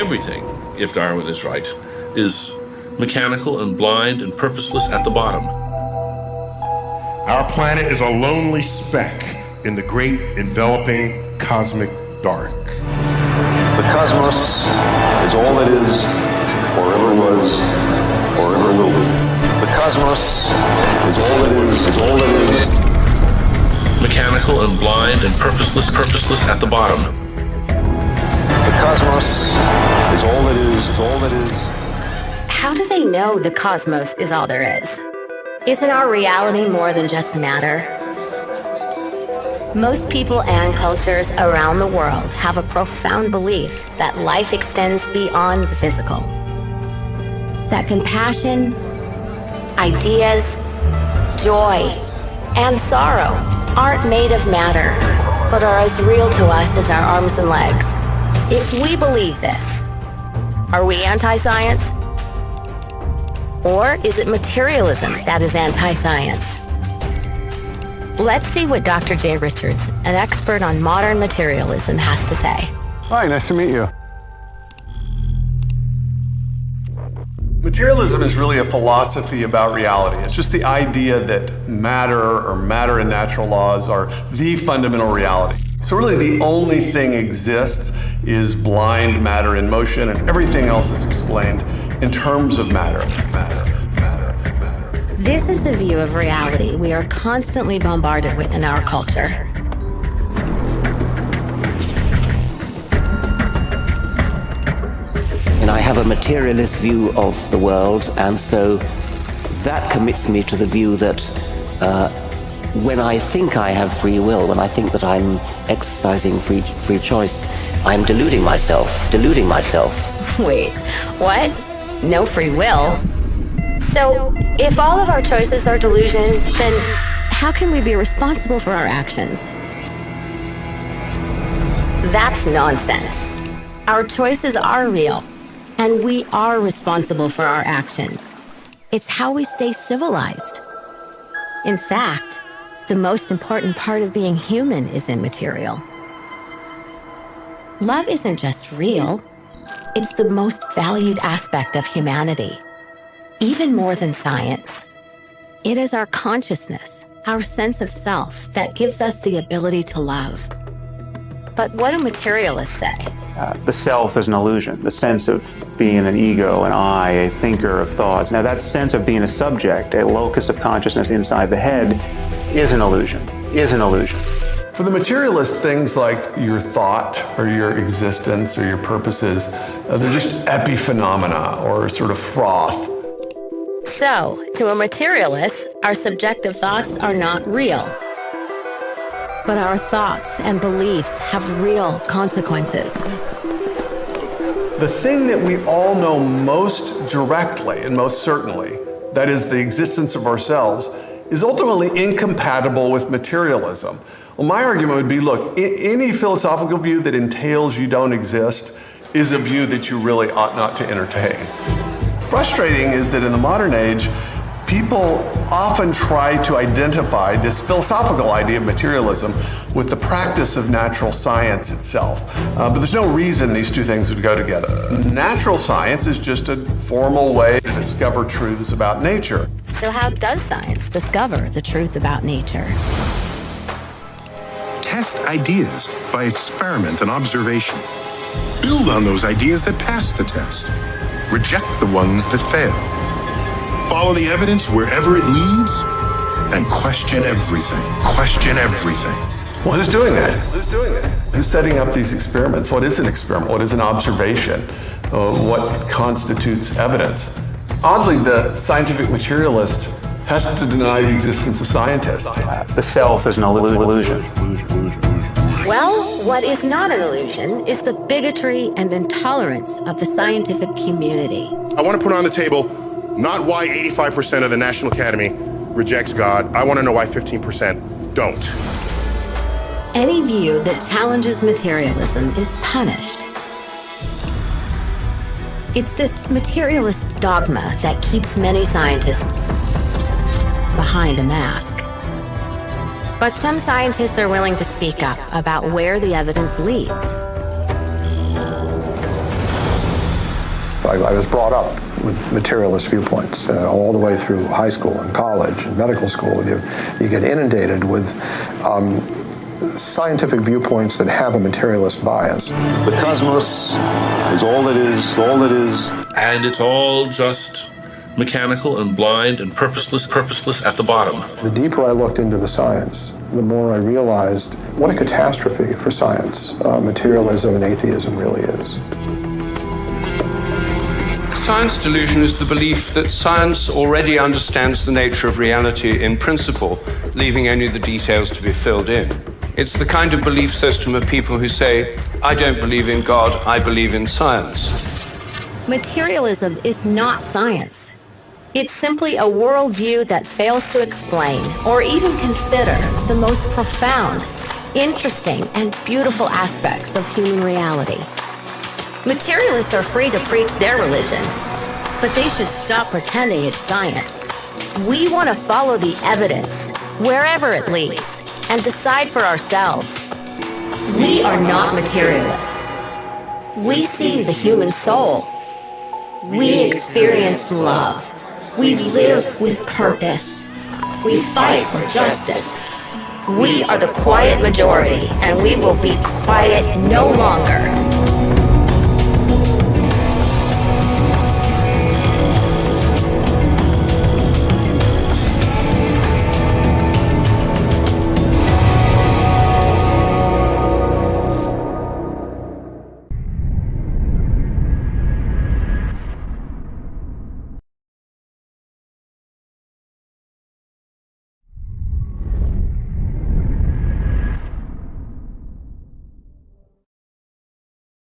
Everything, if Darwin is right, is mechanical and blind and purposeless at the bottom. Our planet is a lonely speck in the great enveloping cosmic dark. The cosmos is all it is, or ever was, or ever will be. The cosmos is all it is. Mechanical and blind and purposeless at the bottom. The cosmos is all it is. How do they know the cosmos is all there is? Isn't our reality more than just matter? Most people and cultures around the world have a profound belief that life extends beyond the physical. That compassion, ideas, joy, and sorrow aren't made of matter, but are as real to us as our arms and legs. If we believe this, are we anti-science? Or is it materialism that is anti-science? Let's see what Dr. Jay Richards, an expert on modern materialism, has to say. Hi, nice to meet you. Materialism is really a philosophy about reality. It's just the idea that matter or matter and natural laws are the fundamental reality. So really the only thing exists is blind matter in motion, and everything else is explained in terms of matter. This is the view of reality we are constantly bombarded with in our culture. And I have a materialist view of the world, and so that commits me to the view that when I think I have free will, when I think that I'm exercising free choice, I'm deluding myself. Wait, what? No free will? So, if all of our choices are delusions, then how can we be responsible for our actions? That's nonsense. Our choices are real, and we are responsible for our actions. It's how we stay civilized. In fact, the most important part of being human is immaterial. Love isn't just real, it's the most valued aspect of humanity. Even more than science. It is our consciousness, our sense of self, that gives us the ability to love. But what do materialists say? The self is an illusion, the sense of being an ego, an I, a thinker of thoughts. Now that sense of being a subject, a locus of consciousness inside the head, is an illusion. For the materialist, things like your thought or your existence or your purposes, they're just epiphenomena or sort of froth. So, to a materialist, our subjective thoughts are not real. But our thoughts and beliefs have real consequences. The thing that we all know most directly and most certainly, that is the existence of ourselves, is ultimately incompatible with materialism. Well, my argument would be, look, any philosophical view that entails you don't exist is a view that you really ought not to entertain. Frustrating is that in the modern age, people often try to identify this philosophical idea of materialism with the practice of natural science itself. But there's no reason these two things would go together. Natural science is just a formal way to discover truths about nature. So how does science discover the truth about nature? Test ideas by experiment and observation. Build on those ideas that pass the test. Reject the ones that fail. Follow the evidence wherever it leads, and question everything. Well, who's doing that? Who's setting up these experiments? What is an experiment? What is an observation? What constitutes evidence? Oddly, the scientific materialist has to deny the existence of scientists. The self is an illusion. Well, what is not an illusion is the bigotry and intolerance of the scientific community. I want to put on the table not why 85% of the National Academy rejects God. I want to know why 15% don't. Any view that challenges materialism is punished. It's this materialist dogma that keeps many scientists behind a mask. But some scientists are willing to speak up about where the evidence leads. I was brought up with materialist viewpoints all the way through high school and college and medical school. You get inundated with scientific viewpoints that have a materialist bias. The cosmos is all it is, all it is. And it's all just mechanical and blind and purposeless at the bottom. The deeper I looked into the science, the more I realized what a catastrophe for science materialism and atheism really is. Science delusion is the belief that science already understands the nature of reality in principle, leaving only the details to be filled in. It's the kind of belief system of people who say, I don't believe in God, I believe in science. Materialism is not science. It's simply a worldview that fails to explain or even consider the most profound, interesting, and beautiful aspects of human reality. Materialists are free to preach their religion, but they should stop pretending it's science. We want to follow the evidence, wherever it leads, and decide for ourselves. We are not materialists. We see the human soul. We experience love. We live with purpose. We fight for justice. We are the quiet majority, and we will be quiet no longer.